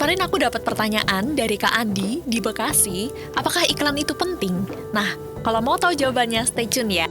Kemarin aku dapat pertanyaan dari Kak Andi di Bekasi, apakah iklan itu penting? Nah, kalau mau tahu jawabannya, stay tune ya.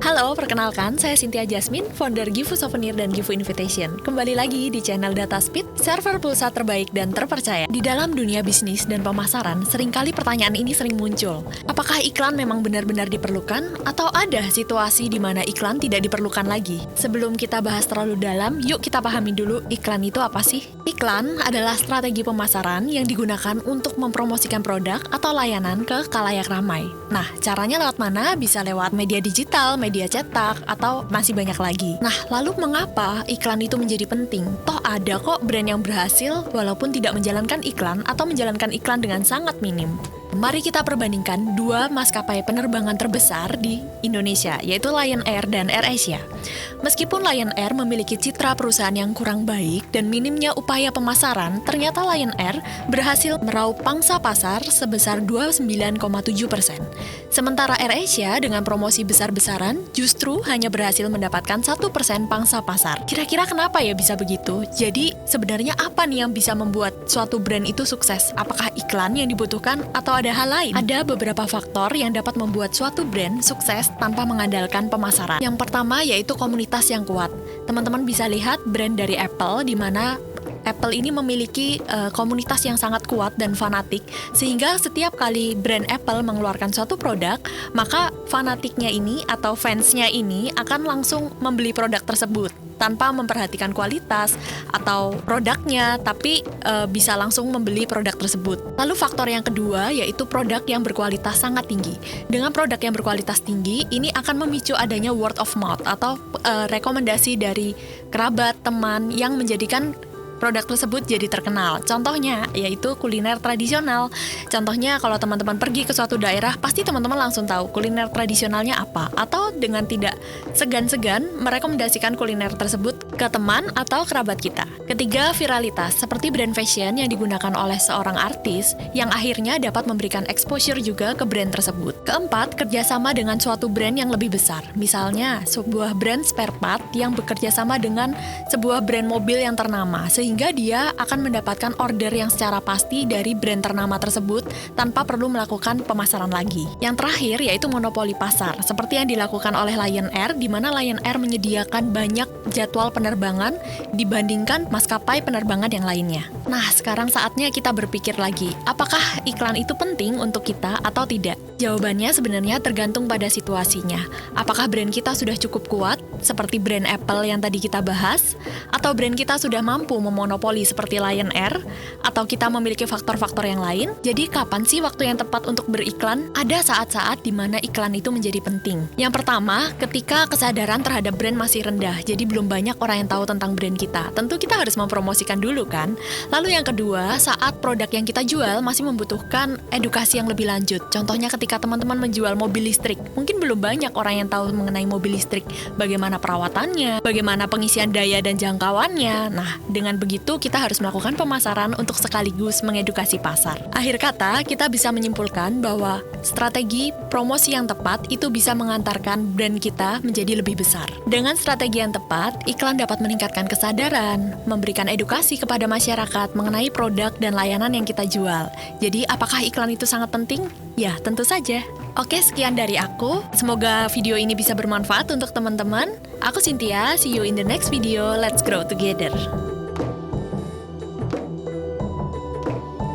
Halo, perkenalkan, saya Cynthia Jasmine, founder Gifu Souvenir dan Gifu Invitation. Kembali lagi di channel Data Speed, server pulsa terbaik dan terpercaya. Di dalam dunia bisnis dan pemasaran, seringkali pertanyaan ini sering muncul. Apakah iklan memang benar-benar diperlukan? Atau ada situasi di mana iklan tidak diperlukan lagi? Sebelum kita bahas terlalu dalam, yuk kita pahami dulu iklan itu apa sih? Iklan adalah strategi pemasaran yang digunakan untuk mempromosikan produk atau layanan ke khalayak ramai. Nah, caranya lewat mana? Bisa lewat media digital, media cetak, atau masih banyak lagi. Nah, lalu mengapa iklan itu menjadi penting? Toh ada kok brand yang berhasil walaupun tidak menjalankan iklan atau menjalankan iklan dengan sangat minim. Mari kita perbandingkan dua maskapai penerbangan terbesar di Indonesia, yaitu Lion Air dan AirAsia. Meskipun Lion Air memiliki citra perusahaan yang kurang baik dan minimnya upaya pemasaran, ternyata Lion Air berhasil meraup pangsa pasar sebesar 29,7%. Sementara AirAsia dengan promosi besar-besaran justru hanya berhasil mendapatkan 1% pangsa pasar. Kira-kira kenapa ya bisa begitu? Jadi sebenarnya apa nih yang bisa membuat suatu brand itu sukses? Apakah iklan yang dibutuhkan atau ada hal lain? Ada beberapa faktor yang dapat membuat suatu brand sukses tanpa mengandalkan pemasaran. Yang pertama yaitu komunitas yang kuat. Teman-teman bisa lihat brand dari Apple, di mana Apple ini memiliki komunitas yang sangat kuat dan fanatik, sehingga setiap kali brand Apple mengeluarkan suatu produk, maka fanatiknya ini atau fansnya ini akan langsung membeli produk tersebut tanpa memperhatikan kualitas atau produknya, tapi bisa langsung membeli produk tersebut. Lalu faktor yang kedua yaitu produk yang berkualitas sangat tinggi. Dengan produk yang berkualitas tinggi, ini akan memicu adanya word of mouth atau rekomendasi dari kerabat, teman yang menjadikan produk tersebut jadi terkenal. Contohnya yaitu kuliner tradisional. Contohnya kalau teman-teman pergi ke suatu daerah, pasti teman-teman langsung tahu kuliner tradisionalnya apa. Atau dengan tidak segan-segan merekomendasikan kuliner tersebut ke teman atau kerabat kita. Ketiga, viralitas. Seperti brand fashion yang digunakan oleh seorang artis yang akhirnya dapat memberikan exposure juga ke brand tersebut. Keempat, kerjasama dengan suatu brand yang lebih besar. Misalnya, sebuah brand spare part yang bekerja sama dengan sebuah brand mobil yang ternama, sehingga dia akan mendapatkan order yang secara pasti dari brand ternama tersebut tanpa perlu melakukan pemasaran lagi. Yang terakhir yaitu monopoli pasar, seperti yang dilakukan oleh Lion Air, di mana Lion Air menyediakan banyak jadwal penerbangan dibandingkan maskapai penerbangan yang lainnya. Nah, sekarang saatnya kita berpikir lagi, apakah iklan itu penting untuk kita atau tidak? Jawabannya sebenarnya tergantung pada situasinya. Apakah brand kita sudah cukup kuat, seperti brand Apple yang tadi kita bahas, atau brand kita sudah mampu monopoli seperti Lion Air, atau kita memiliki faktor-faktor yang lain. Jadi kapan sih waktu yang tepat untuk beriklan? Ada saat-saat di mana iklan itu menjadi penting. Yang pertama, ketika kesadaran terhadap brand masih rendah, jadi belum banyak orang yang tahu tentang brand kita. Tentu kita harus mempromosikan dulu kan. Lalu yang kedua, saat produk yang kita jual masih membutuhkan edukasi yang lebih lanjut. Contohnya ketika teman-teman menjual mobil listrik, mungkin belum banyak orang yang tahu mengenai mobil listrik, bagaimana perawatannya, bagaimana pengisian daya dan jangkauannya. Nah, dengan begitu, kita harus melakukan pemasaran untuk sekaligus mengedukasi pasar. Akhir kata, kita bisa menyimpulkan bahwa strategi promosi yang tepat itu bisa mengantarkan brand kita menjadi lebih besar. Dengan strategi yang tepat, iklan dapat meningkatkan kesadaran, memberikan edukasi kepada masyarakat mengenai produk dan layanan yang kita jual. Jadi, apakah iklan itu sangat penting? Ya, tentu saja. Oke, sekian dari aku. Semoga video ini bisa bermanfaat untuk teman-teman. Aku Cynthia, see you in the next video. Let's grow together.